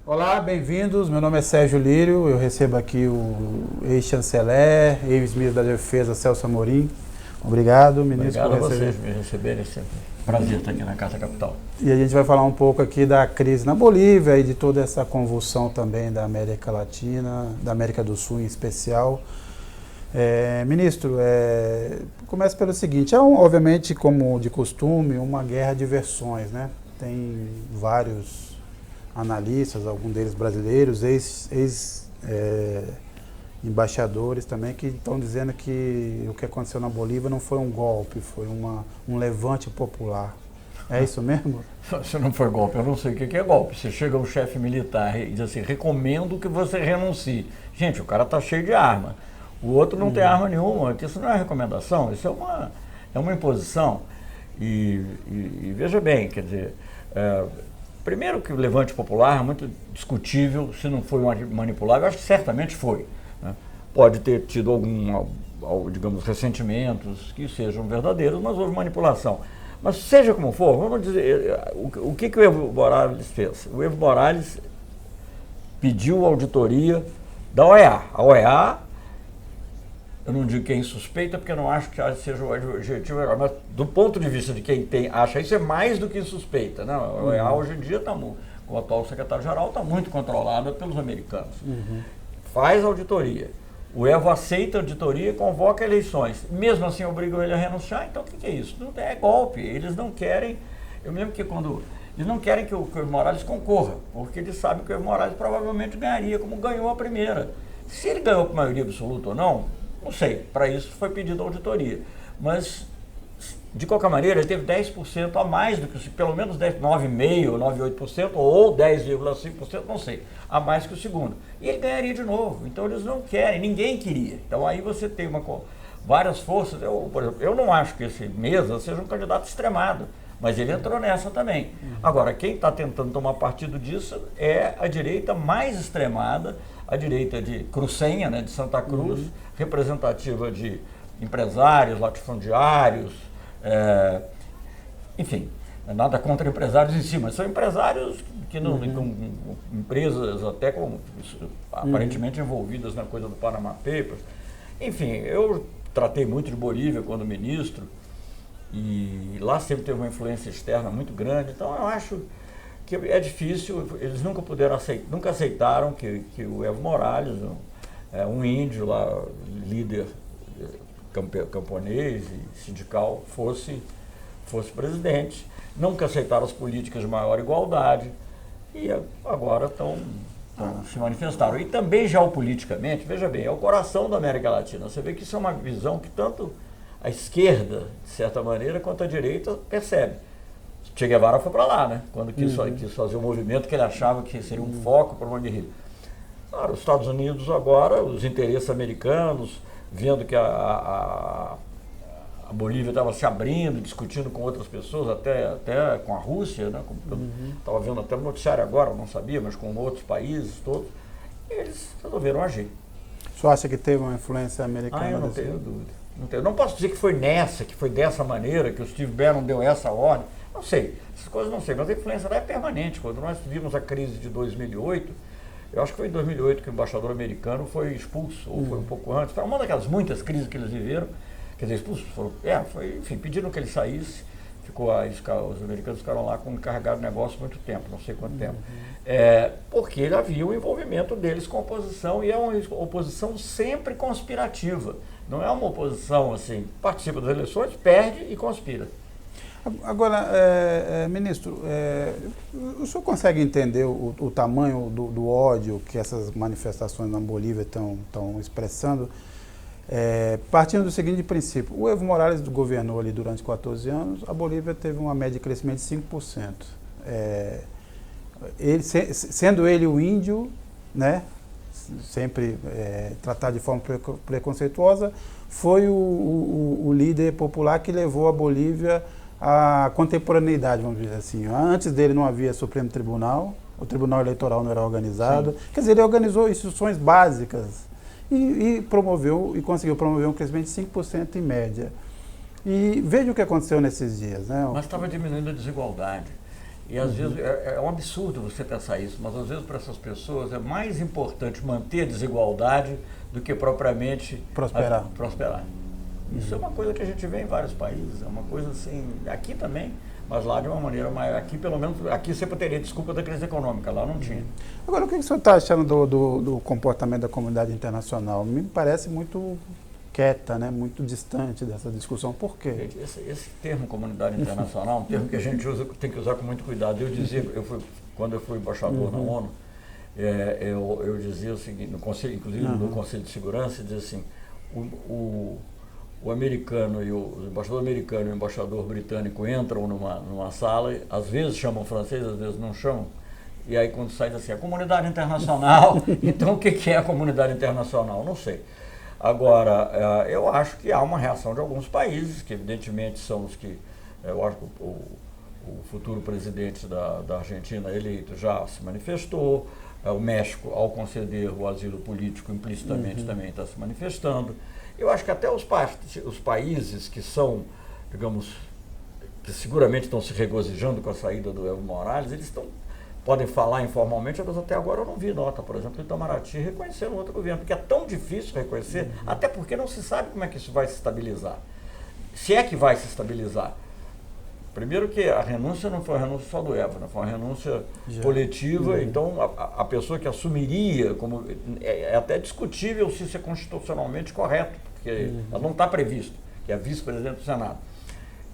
Olá, bem-vindos. Meu nome é Sérgio Lírio. Eu recebo aqui o ex-chanceler, ex-ministro da Defesa, Celso Amorim. Obrigado, ministro, Obrigado a por receber. vocês por me receberem. É sempre um prazer estar aqui na Carta Capital. E a gente vai falar um pouco aqui da crise na Bolívia e de toda essa convulsão também da América Latina, da América do Sul em especial. Ministro, começa pelo seguinte, obviamente, como de costume, uma guerra de versões, né? Tem vários analistas, alguns deles brasileiros, embaixadores também, que estão dizendo que o que aconteceu na Bolívia não foi um golpe, foi um levante popular. É isso mesmo? Se não for golpe, eu não sei o que é golpe. Você chega ao chefe militar e diz assim, recomendo que você renuncie. Gente, o cara está cheio de arma. O outro não tem arma nenhuma. Isso não é recomendação, isso é uma imposição. E veja bem, quer dizer, primeiro que o levante popular é muito discutível, se não foi manipulado, eu acho que certamente foi. Né? Pode ter tido digamos, ressentimentos que sejam verdadeiros, mas houve manipulação. Mas seja como for, vamos dizer, o que o Evo Morales fez? O Evo Morales pediu auditoria da OEA. A OEA, eu não digo quem suspeita, porque eu não acho que seja o adjetivo melhor, mas do ponto de vista de quem acha isso, é mais do que suspeita. Né? A OEA hoje em dia, com o atual secretário-geral, está muito controlada pelos americanos. Faz auditoria. O Evo aceita a auditoria e convoca eleições. Mesmo assim, obrigam ele a renunciar. Então, o que é isso? Não é golpe. Eles não querem... Eu me lembro que eles não querem que o Evo Morales concorra, porque eles sabem que o Evo Morales provavelmente ganharia, como ganhou a primeira. Se ele ganhou por maioria absoluta ou não sei. Para isso foi pedido a auditoria. Mas, de qualquer maneira, ele teve 10% a mais do que pelo menos 9,5%, 9,8% ou 10,5%, não sei, a mais que o segundo. E ele ganharia de novo. Então eles não querem, ninguém queria. Então aí você tem várias forças. Por exemplo, eu não acho que esse Mesa seja um candidato extremado, mas ele entrou nessa também. Agora, quem está tentando tomar partido disso é a direita mais extremada, a direita de Crucenha, né, de Santa Cruz, representativa de empresários, latifundiários, enfim, nada contra empresários em si, mas são empresários que não, com empresas até aparentemente envolvidas na coisa do Panama Papers. Enfim, eu tratei muito de Bolívia quando ministro, e lá sempre teve uma influência externa muito grande, então eu acho que é difícil, eles nunca aceitaram que o Evo Morales, um índio lá, líder camponês e sindical, fosse presidente. Nunca aceitaram as políticas de maior igualdade e agora se manifestaram. E também geopoliticamente, veja bem, é o coração da América Latina. Você vê que isso é uma visão que tanto a esquerda, de certa maneira, quanto a direita percebe. Che Guevara foi para lá, né? Quando quis fazer um movimento que ele achava que seria um foco para uma guerrilha. Claro, os Estados Unidos agora, os interesses americanos, vendo que a Bolívia estava se abrindo, discutindo com outras pessoas, até com a Rússia, né? Estava vendo até no noticiário agora, não sabia, mas com outros países todos, eles resolveram agir. O senhor acha que teve uma influência americana? Eu não tenho dúvida. Não posso dizer que foi dessa maneira, que o Steve Bannon deu essa ordem. Não sei, essas coisas não sei, mas a influência lá é permanente. Quando nós vimos a crise de 2008, eu acho que foi em 2008 que o embaixador americano foi expulso, ou foi um pouco antes. Foi uma daquelas muitas crises que eles viveram, quer dizer, expulso, enfim, pediram que ele saísse, os americanos ficaram lá com encarregado de negócio muito tempo, não sei quanto tempo. Porque havia o envolvimento deles com a oposição, e é uma oposição sempre conspirativa. Não é uma oposição assim, participa das eleições, perde e conspira. Agora, ministro, o senhor consegue entender o tamanho do ódio que essas manifestações na Bolívia estão expressando? Partindo do seguinte princípio, o Evo Morales governou ali durante 14 anos, a Bolívia teve uma média de crescimento de 5%. Sendo ele o índio, né, sempre tratado de forma preconceituosa, foi o líder popular que levou a Bolívia à contemporaneidade, vamos dizer assim. Antes dele não havia Supremo Tribunal, o Tribunal Eleitoral não era organizado. Sim. Quer dizer, ele organizou instituições básicas e conseguiu promover um crescimento de 5% em média. E veja o que aconteceu nesses dias, né? Mas estava diminuindo a desigualdade. E às vezes é um absurdo você pensar isso, mas às vezes para essas pessoas é mais importante manter a desigualdade do que propriamente prosperar. Isso é uma coisa que a gente vê em vários países, é uma coisa assim, aqui também, mas lá de uma maneira maior. Aqui, pelo menos, aqui você teria desculpa da crise econômica, lá não tinha. Agora, o que o senhor está achando do comportamento da comunidade internacional? Me parece muito quieta, né? Muito distante dessa discussão. Por quê? Esse termo comunidade internacional é um termo que a gente tem que usar com muito cuidado. Eu dizia, quando eu fui embaixador na ONU, eu dizia o seguinte, no conselho, inclusive no Conselho de Segurança, dizia assim, o americano o embaixador americano e o embaixador britânico entram numa sala, às vezes chamam francês, às vezes não chamam, e aí quando sai assim, a comunidade internacional, então o que é a comunidade internacional? Não sei. Agora, eu acho que há uma reação de alguns países, que evidentemente são os que, eu acho que o futuro presidente da Argentina eleito já se manifestou, o México, ao conceder o asilo político, implicitamente também está se manifestando. Eu acho que até os países que são, digamos, que seguramente estão se regozijando com a saída do Evo Morales, eles podem falar informalmente, mas até agora eu não vi nota, por exemplo, do Itamaraty reconhecendo outro governo, porque é tão difícil reconhecer, até porque não se sabe como é que isso vai se estabilizar. Se é que vai se estabilizar. Primeiro que a renúncia não foi a renúncia só do Evo, né? Foi uma renúncia coletiva, então a pessoa que assumiria, como é até discutível se isso é constitucionalmente correto, porque ela não está previsto, que é a vice-presidente do Senado.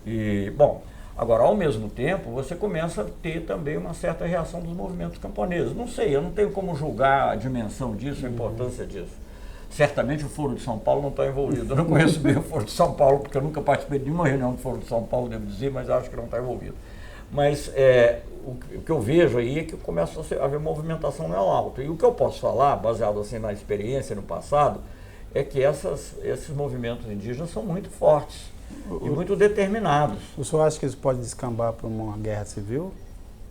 E, bom, agora, ao mesmo tempo, você começa a ter também uma certa reação dos movimentos camponeses. Não sei, eu não tenho como julgar a dimensão disso, a importância disso. Certamente o Foro de São Paulo não está envolvido. Eu não conheço bem o Foro de São Paulo, porque eu nunca participei de nenhuma reunião do Foro de São Paulo, devo dizer, mas acho que não está envolvido. Mas o que eu vejo aí é que começa a haver movimentação no alto. E o que eu posso falar, baseado assim na experiência no passado, é que esses movimentos indígenas são muito fortes e muito determinados. O senhor acha que isso pode descambar para uma guerra civil?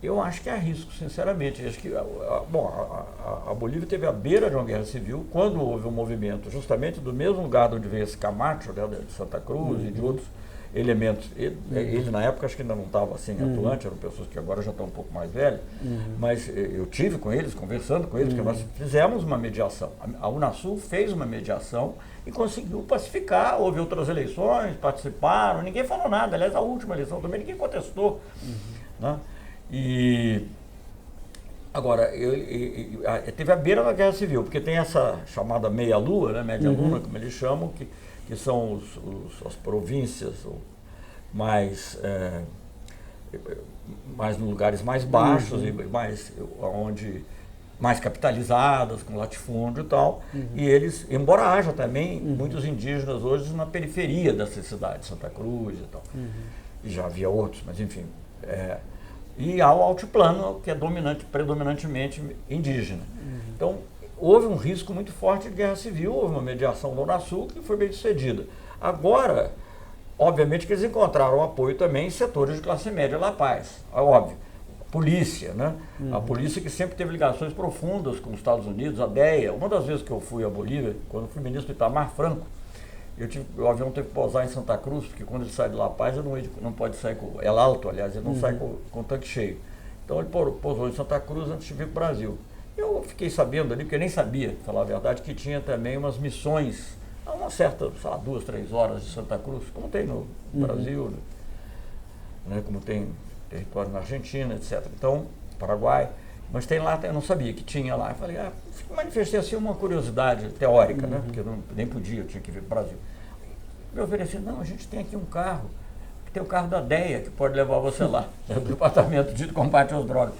Eu acho que há risco, sinceramente. Acho que, a Bolívia teve à beira de uma guerra civil quando houve um movimento, justamente do mesmo lugar de onde veio esse Camacho, né, de Santa Cruz e de outros elementos. Ele na época, acho que ainda não estava assim atuante, eram pessoas que agora já estão um pouco mais velhas, mas eu tive com eles, conversando com eles, porque nós fizemos uma mediação. A Unasul fez uma mediação e conseguiu pacificar. Houve outras eleições, participaram, ninguém falou nada. Aliás, a última eleição também ninguém contestou. Né? E agora, teve a beira da guerra civil, porque tem essa chamada meia-lua, né, média-luna, como eles chamam, que são as províncias mais nos lugares mais baixos e mais capitalizadas, com latifúndio e tal. E eles, embora haja também muitos indígenas hoje na periferia dessa cidade, Santa Cruz e tal. E já havia outros, mas enfim. E há o altiplano, que é predominantemente indígena. Então, houve um risco muito forte de guerra civil, houve uma mediação da Unasul que foi bem sucedida. Agora, obviamente que eles encontraram apoio também em setores de classe média La Paz, é óbvio. Polícia, né? A polícia que sempre teve ligações profundas com os Estados Unidos, a DEA. Uma das vezes que eu fui à Bolívia, quando fui ministro do Itamar Franco, o avião teve que pousar em Santa Cruz, porque quando ele sai de La Paz, ele não pode sair com... El Alto, aliás, ele não sai com o tanque cheio. Então ele pousou em Santa Cruz antes de vir para o Brasil. Eu fiquei sabendo ali, porque eu nem sabia, pra falar a verdade, que tinha também umas missões a uma certa, sei lá, 2, 3 horas de Santa Cruz, como tem no Brasil, né, como tem território na Argentina, etc. Então, Paraguai, mas tem lá, eu não sabia que tinha lá. Eu falei, manifestei assim uma curiosidade teórica, né, porque eu nem podia, eu tinha que vir para o Brasil. Me ofereceram, não, a gente tem aqui um carro, que tem o carro da DEA, que pode levar você lá, do Departamento de Combate às Drogas.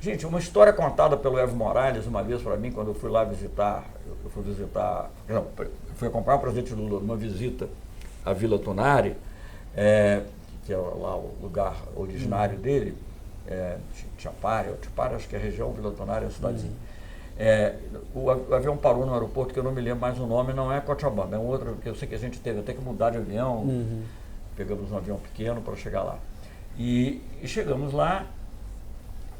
Gente, uma história contada pelo Evo Morales uma vez para mim, quando eu fui lá visitar, fui acompanhar o presidente Lula numa visita à Vila Tunari, que é lá o lugar originário dele, Chapare acho que é a região, Vila Tunari é a cidadezinha. O avião parou no aeroporto, que eu não me lembro mais o nome, não é Cochabamba, é um outro, que eu sei que a gente teve até que mudar de avião, pegamos um avião pequeno para chegar lá. E chegamos lá.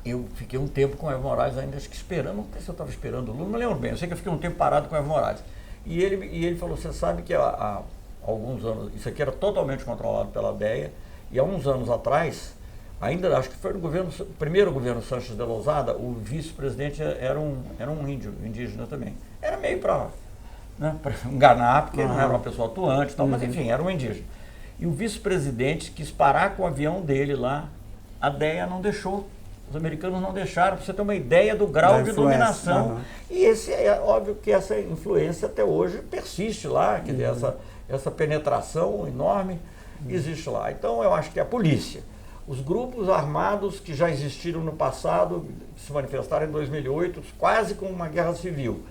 Eu fiquei um tempo com o Evo Morales ainda, acho que esperando, não sei se eu estava esperando o Lula, não lembro bem, eu sei que eu fiquei um tempo parado com o Evo Morales. E ele falou, você sabe que há alguns anos, isso aqui era totalmente controlado pela DEA, e há uns anos atrás, ainda acho que foi no primeiro governo Sanches de Lousada, o vice-presidente era um índio, indígena também. Era meio para, né, enganar, porque não era uma pessoa atuante e tal, mas enfim, era um indígena. E o vice-presidente quis parar com o avião dele lá, a DEA não deixou. Os americanos não deixaram, para você ter uma ideia do grau de dominação. E é óbvio que essa influência até hoje persiste lá, quer dizer, essa penetração enorme existe lá. Então eu acho que a polícia, os grupos armados que já existiram no passado, que se manifestaram em 2008, quase com uma guerra civil,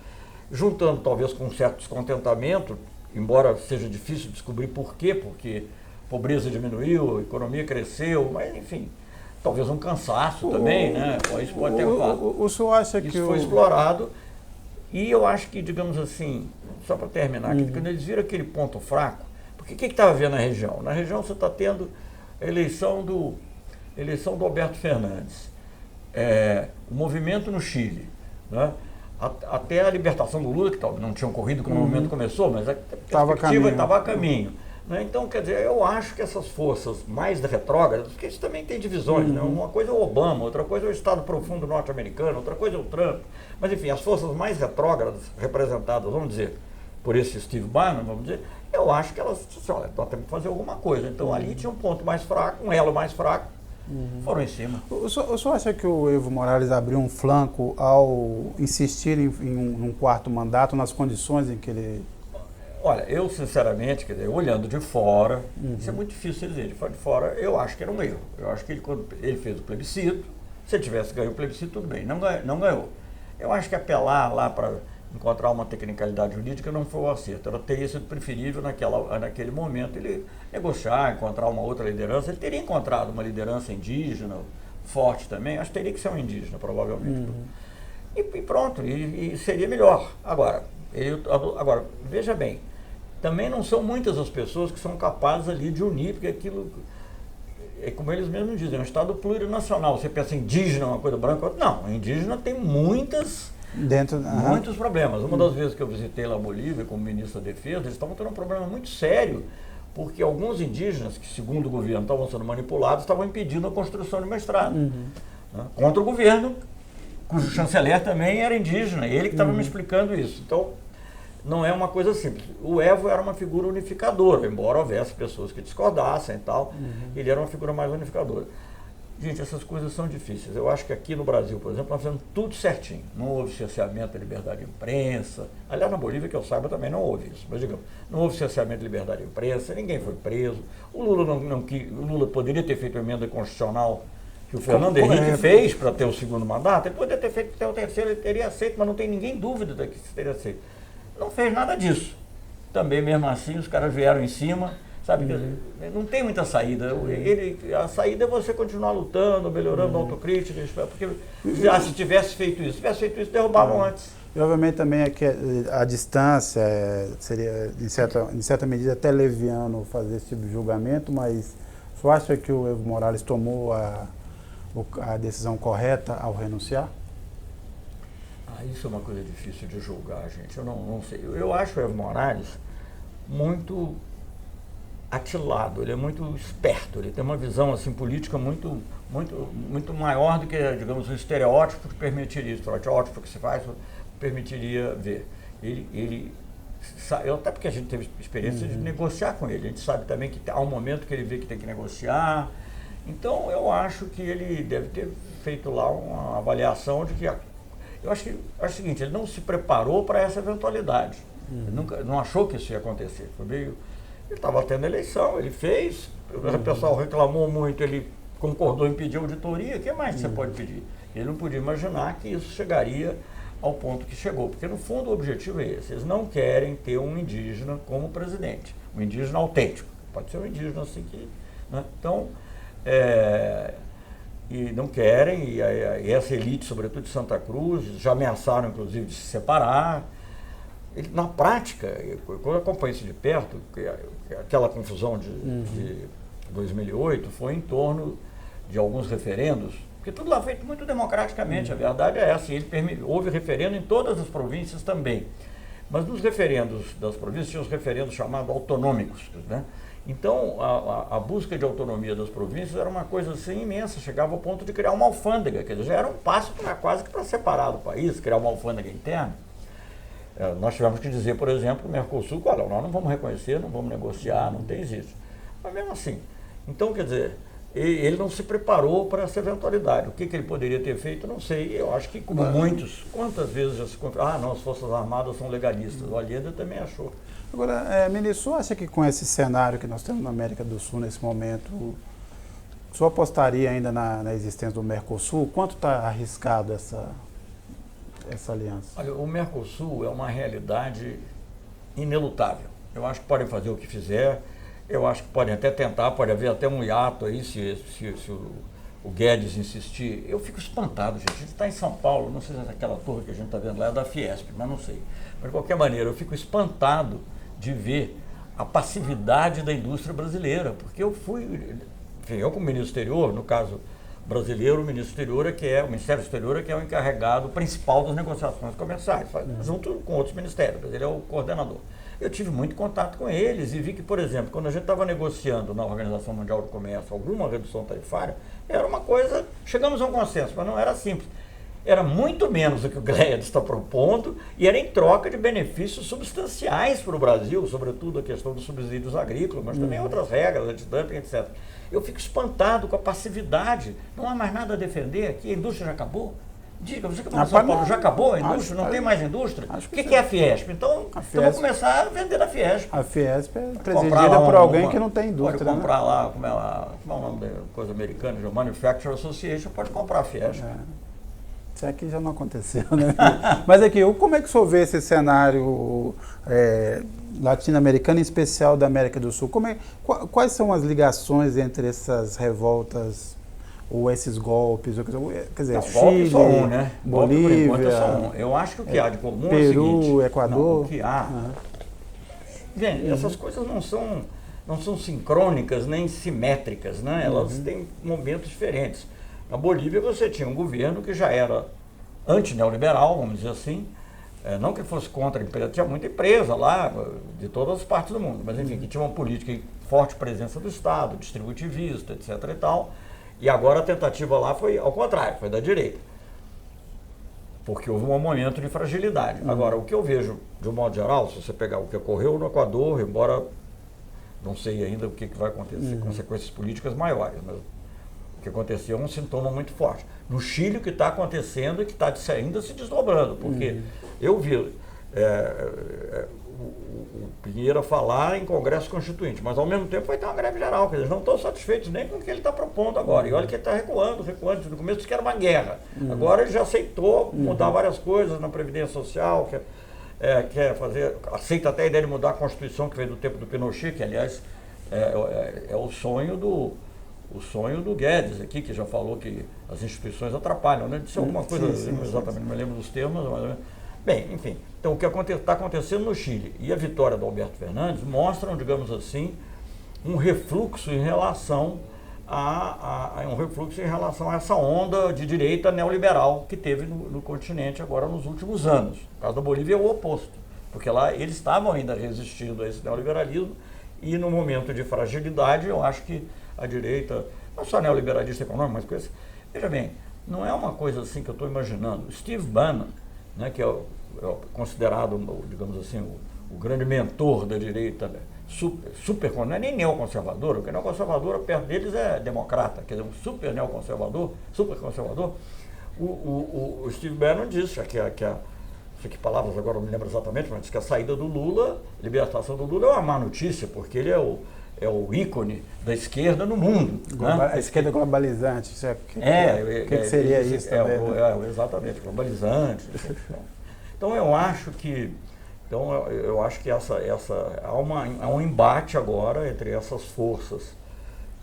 juntando talvez com um certo descontentamento, embora seja difícil descobrir por quê, porque a pobreza diminuiu, a economia cresceu, mas enfim... Talvez um cansaço também, né? Isso pode ter o senhor acha que isso foi explorado e eu acho que, digamos assim, só para terminar aqui, quando eles viram aquele ponto fraco, porque o que estava havendo na região? Na região você está tendo a eleição do Alberto Fernandes, o movimento no Chile, né? Até a libertação do Lula, que não tinha ocorrido quando o movimento começou, mas a perspectiva estava a caminho. Então, quer dizer, eu acho que essas forças mais retrógradas, porque isso também tem divisões, né? Uma coisa é o Obama, outra coisa é o Estado Profundo norte-americano, outra coisa é o Trump. Mas, enfim, as forças mais retrógradas, representadas, vamos dizer, por esse Steve Bannon, vamos dizer, eu acho que elas disseram, olha, nós temos que fazer alguma coisa. Então, ali tinha um ponto mais fraco, um elo mais fraco, foram em cima. O senhor acha que o Evo Morales abriu um flanco ao insistir em um quarto mandato nas condições em que ele... Olha, eu sinceramente, quer dizer, olhando de fora, isso é muito difícil dizer, de fora eu acho que era um erro. Eu acho que quando ele fez o plebiscito, se ele tivesse ganho o plebiscito, tudo bem, não ganhou. Eu acho que apelar lá para encontrar uma tecnicalidade jurídica não foi o acerto. Teria sido preferível naquele momento ele negociar, encontrar uma outra liderança. Ele teria encontrado uma liderança indígena, forte também, acho que teria que ser um indígena, provavelmente. E pronto, e seria melhor. Agora, veja bem, também não são muitas as pessoas que são capazes ali de unir, porque aquilo, é como eles mesmos dizem, é um Estado plurinacional. Você pensa indígena, uma coisa branca, não, indígena tem muitos problemas. Uma das vezes que eu visitei lá a Bolívia como ministro da Defesa, eles estavam tendo um problema muito sério, porque alguns indígenas, que segundo o governo estavam sendo manipulados, estavam impedindo a construção de uma estrada, né, contra o governo, cujo chanceler também era indígena, ele que estava me explicando isso. Então, não é uma coisa simples. O Evo era uma figura unificadora, embora houvesse pessoas que discordassem e tal, ele era uma figura mais unificadora. Gente, essas coisas são difíceis. Eu acho que aqui no Brasil, por exemplo, nós fizemos tudo certinho. Não houve cerceamento da liberdade de imprensa. Aliás, na Bolívia, que eu saiba, também não houve isso. Mas, digamos, não houve cerceamento da liberdade de imprensa, ninguém foi preso. O Lula, o Lula poderia ter feito a emenda constitucional que o Fernando Henrique fez para ter o segundo mandato, ele poderia ter feito até o terceiro, ele teria aceito, mas não tem ninguém dúvida de que teria aceito. Não fez nada disso. Também, mesmo assim, os caras vieram em cima, sabe? Não tem muita saída. A saída é você continuar lutando, melhorando a autocrítica, porque se tivesse feito isso, derrubavam antes. E, obviamente, também é que a distância seria, em certa medida, até leviano fazer esse tipo de julgamento, mas você acha que o Evo Morales tomou a decisão correta ao renunciar? Isso é uma coisa difícil de julgar, gente. Eu não sei. Eu acho o Evo Morales muito atilado, ele é muito esperto, ele tem uma visão assim, política muito maior do que, digamos, um estereótipo que permitiria, o estereótipo que se faz permitiria ver. Até porque a gente teve experiência de negociar com ele, a gente sabe também que há um momento que ele vê que tem que negociar. Então, eu acho que ele deve ter feito lá uma avaliação de que... Eu acho o seguinte, ele não se preparou para essa eventualidade. Ele não achou que isso ia acontecer. Ele estava tendo eleição, ele fez, o pessoal reclamou muito, ele concordou em pedir auditoria, o que mais você pode pedir? Ele não podia imaginar que isso chegaria ao ponto que chegou, porque no fundo o objetivo é esse, eles não querem ter um indígena como presidente, um indígena autêntico, pode ser um indígena assim que... Né? Então, e não querem, e essa elite, sobretudo de Santa Cruz, já ameaçaram inclusive de se separar. Na prática, quando eu acompanho isso de perto, aquela confusão de 2008 foi em torno de alguns referendos, porque tudo lá feito muito democraticamente, a verdade é essa, houve referendo em todas as províncias também. Mas nos referendos das províncias, tinha os referendos chamados autonômicos, né? Então, a busca de autonomia das províncias era uma coisa assim imensa, chegava ao ponto de criar uma alfândega, quer dizer, já era um passo quase que para separar do país, criar uma alfândega interna. Nós tivemos que dizer, por exemplo, o Mercosul, olha, nós não vamos reconhecer, não vamos negociar, não tem isso. Mas mesmo assim, então, quer dizer, ele não se preparou para essa eventualidade. O que ele poderia ter feito, não sei. Eu acho que, como muitos, quantas vezes já se não, as Forças Armadas são legalistas. O Allende também achou. Agora, ministro, o senhor acha que com esse cenário que nós temos na América do Sul nesse momento, o senhor apostaria ainda na existência do Mercosul? Quanto está arriscado essa aliança? Olha, o Mercosul é uma realidade inelutável. Eu acho que podem fazer o que fizer. Eu acho que podem até tentar, pode haver até um hiato aí, se o Guedes insistir. Eu fico espantado, gente. A gente está em São Paulo, não sei se aquela torre que a gente está vendo lá é da Fiesp, mas não sei. Mas, de qualquer maneira, eu fico espantado de ver a passividade da indústria brasileira, porque eu como ministro exterior, no caso brasileiro, o ministro exterior o Ministério Exterior é o encarregado principal das negociações comerciais, junto com outros ministérios, ele é o coordenador. Eu tive muito contato com eles e vi que, por exemplo, quando a gente estava negociando na Organização Mundial do Comércio alguma redução tarifária, era uma coisa, chegamos a um consenso, mas não era simples. Era muito menos do que o Guedes está propondo e era em troca de benefícios substanciais para o Brasil, sobretudo a questão dos subsídios agrícolas, mas também outras regras, antidumping, etc. Eu fico espantado com a passividade. Não há mais nada a defender aqui, a indústria já acabou. Diga, você que está em São Paulo, já acabou a indústria? Não tem mais indústria? O que é a Fiesp? Então, eu vou começar a vender a Fiesp. A Fiesp é presidida por alguém que não tem indústria. Pode comprar lá, como é o nome da coisa americana, o Manufacturing Association, pode comprar a Fiesp. Isso aqui já não aconteceu, né? Mas aqui, como é que o senhor vê esse cenário latino-americano, em especial da América do Sul? Quais são as ligações entre essas revoltas ou esses golpes? Quer dizer, Chile, só um, né? Bolívia, golpe, por enquanto, é só um. Eu acho que o que há de comum Peru, é o seguinte. Equador. O que há... Gente, essas coisas não são sincrônicas nem simétricas, né? Elas têm momentos diferentes. Na Bolívia você tinha um governo que já era anti-neoliberal, vamos dizer assim, não que fosse contra a empresa, tinha muita empresa lá, de todas as partes do mundo, mas enfim, que tinha uma política de forte presença do Estado, distributivista, etc. e tal, e agora a tentativa lá foi ao contrário, foi da direita, porque houve um momento de fragilidade. Agora, o que eu vejo, de um modo geral, se você pegar o que ocorreu no Equador, embora não sei ainda o que vai acontecer, consequências políticas maiores, mas o que aconteceu é um sintoma muito forte. No Chile, o que está acontecendo e que está ainda se desdobrando, porque eu vi o Pinheira falar em Congresso Constituinte, mas ao mesmo tempo vai ter uma greve geral, porque eles não estão satisfeitos nem com o que ele está propondo agora. E olha que ele está recuando. No começo disse que era uma guerra. Agora ele já aceitou mudar várias coisas na Previdência Social, aceita até a ideia de mudar a Constituição, que veio do tempo do Pinochet, que aliás é o sonho do Guedes aqui, que já falou que as instituições atrapalham, né? Disse alguma coisa, exatamente, não me lembro dos termos, mas... Bem, enfim, então o que está acontecendo no Chile e a vitória do Alberto Fernandes mostram, digamos assim, um refluxo em relação a essa onda de direita neoliberal que teve no continente agora nos últimos anos. O caso da Bolívia é o oposto, porque lá eles estavam ainda resistindo a esse neoliberalismo e no momento de fragilidade eu acho que a direita, não só neoliberalista econômico, mas coisa. Veja bem, não é uma coisa assim que eu estou imaginando. Steve Bannon, né, que é considerado, digamos assim, o grande mentor da direita, né, não é nem neoconservador, porque neoconservador perto deles é democrata, quer dizer, um super neoconservador, super conservador. O Steve Bannon disse que palavras agora não me lembro exatamente, mas disse que a saída do Lula, a libertação do Lula é uma má notícia, porque ele é o ícone da esquerda no mundo. Né? A esquerda globalizante. O que seria isso também? Exatamente, globalizante. Então eu acho que há um embate agora entre essas forças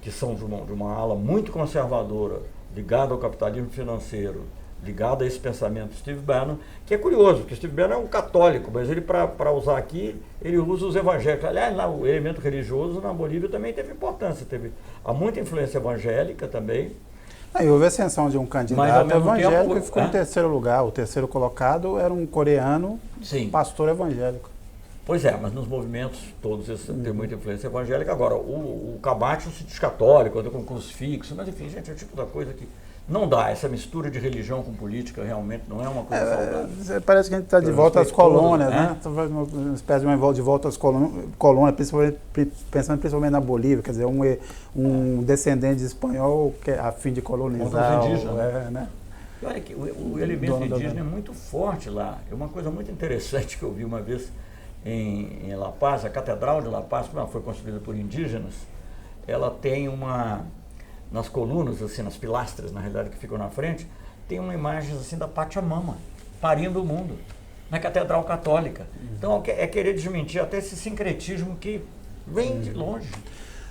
que são de uma ala muito conservadora, ligada ao capitalismo financeiro, ligado a esse pensamento de Steve Bannon, que é curioso, porque Steve Bannon é um católico, mas ele, para usar aqui, ele usa os evangélicos. Aliás, lá, o elemento religioso na Bolívia também teve importância, há muita influência evangélica também. E houve a ascensão de um candidato evangélico que ficou em terceiro lugar. O terceiro colocado era um coreano, pastor evangélico. Pois é, mas nos movimentos todos esses tem muita influência evangélica. Agora, o Cabacho se diz católico, anda com crucifixo, mas enfim, gente, é o tipo da coisa que não dá. Essa mistura de religião com política realmente não é uma coisa saudável. Parece que a gente está de volta às colônias, né? Uma espécie de volta às colônias, pensando principalmente na Bolívia, quer dizer, um descendente de espanhol que é a fim de colonizar. Contra os indígenas, né? E olha que o elemento indígena é muito forte lá. É uma coisa muito interessante que eu vi uma vez em La Paz, a Catedral de La Paz, como ela foi construída por indígenas, ela tem nas colunas, assim, nas pilastras, na realidade, que ficam na frente, tem uma imagem assim da Pachamama, parindo o mundo, na Catedral Católica. Então é querer desmentir até esse sincretismo que vem de longe.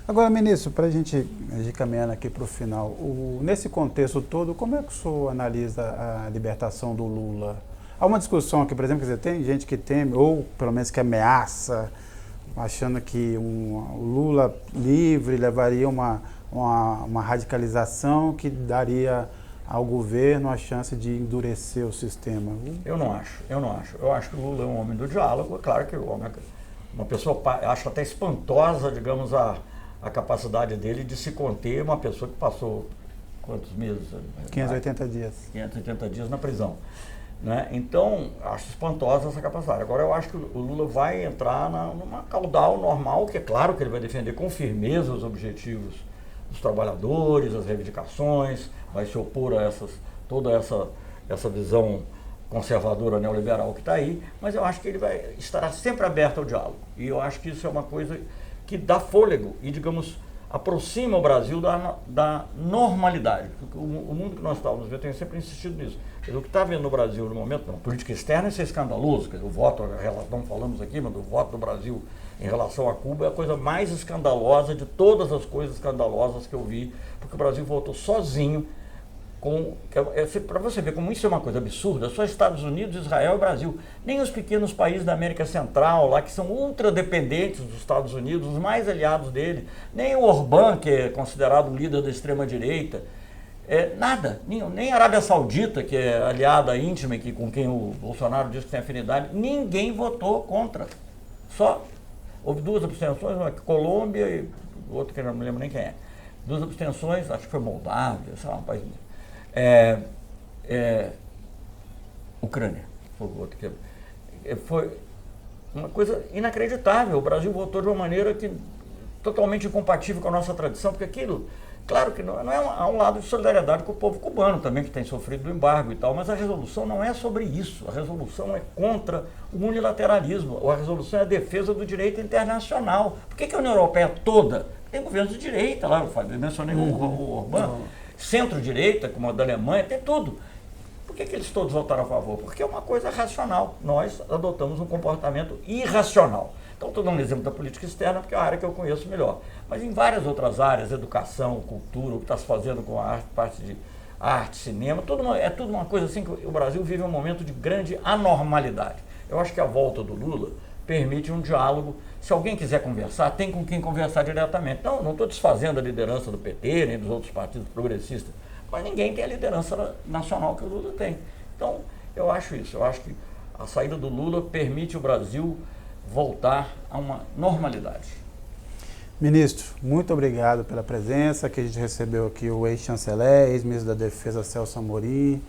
Agora, ministro, para a gente ir caminhando aqui para o final, nesse contexto todo, como é que o senhor analisa a libertação do Lula? Há uma discussão aqui, por exemplo, quer dizer, tem gente que teme, ou pelo menos que ameaça, achando que o Lula livre levaria uma radicalização que daria ao governo a chance de endurecer o sistema. Eu não acho. Eu acho que o Lula é um homem do diálogo. É claro que uma pessoa, acho até espantosa, digamos, a capacidade dele de se conter, uma pessoa que passou quantos meses? 580 dias. 580 dias na prisão. Né? Então, acho espantosa essa capacidade. Agora, eu acho que o Lula vai entrar numa caudal normal, que é claro que ele vai defender com firmeza os objetivos dos trabalhadores, as reivindicações, vai se opor a toda essa visão conservadora neoliberal que está aí, mas eu acho que ele estará sempre aberto ao diálogo. E eu acho que isso é uma coisa que dá fôlego e, digamos, aproxima o Brasil da normalidade. O mundo que nós estávamos vendo, eu tenho sempre insistido nisso. O que está vendo no Brasil no momento, na política externa, isso é escandaloso. O voto, não falamos aqui, mas o voto do Brasil em relação a Cuba é a coisa mais escandalosa de todas as coisas escandalosas que eu vi, porque o Brasil votou sozinho. Para você ver como isso é uma coisa absurda, só Estados Unidos, Israel e Brasil. Nem os pequenos países da América Central, lá que são ultradependentes dos Estados Unidos, os mais aliados dele, nem o Orbán, que é considerado um líder da extrema-direita, nada, nem a Arábia Saudita, que é aliada íntima e com quem o Bolsonaro diz que tem afinidade, ninguém votou contra. Só houve duas abstenções, uma Colômbia e outra que eu não me lembro nem quem é. Duas abstenções, acho que foi Moldávia, sei lá, um país. Ucrânia, foi o outro que foi uma coisa inacreditável. O Brasil votou de uma maneira totalmente incompatível com a nossa tradição, porque aquilo, claro que não há um lado de solidariedade com o povo cubano também, que tem sofrido do embargo e tal, mas a resolução não é sobre isso. A resolução é contra o unilateralismo. A resolução é a defesa do direito internacional. Por que a União Europeia toda tem governos de direita lá? Eu mencionei o Orbán. Centro-direita, como a da Alemanha, tem tudo. Por que eles todos votaram a favor? Porque é uma coisa racional. Nós adotamos um comportamento irracional. Então, estou dando um exemplo da política externa, porque é a área que eu conheço melhor. Mas em várias outras áreas, educação, cultura, o que está se fazendo com a parte de arte, cinema, é tudo uma coisa assim que o Brasil vive um momento de grande anormalidade. Eu acho que a volta do Lula permite um diálogo. Se alguém quiser conversar, tem com quem conversar diretamente. Não estou desfazendo a liderança do PT, nem dos outros partidos progressistas, mas ninguém tem a liderança nacional que o Lula tem. Então, eu acho isso. Eu acho que a saída do Lula permite o Brasil voltar a uma normalidade. Ministro, muito obrigado pela presença, que a gente recebeu aqui o ex-chanceler, ex-ministro da Defesa, Celso Amorim,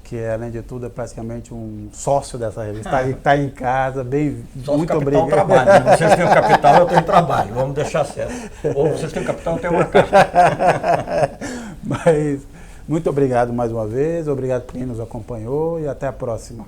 que além de tudo é praticamente um sócio dessa revista, está em casa, muito obrigado. Trabalho, né? Vocês têm o capital, eu tenho trabalho, vamos deixar certo. Ou vocês têm o capital, eu tenho uma carta. Mas muito obrigado mais uma vez, obrigado por quem nos acompanhou e até a próxima.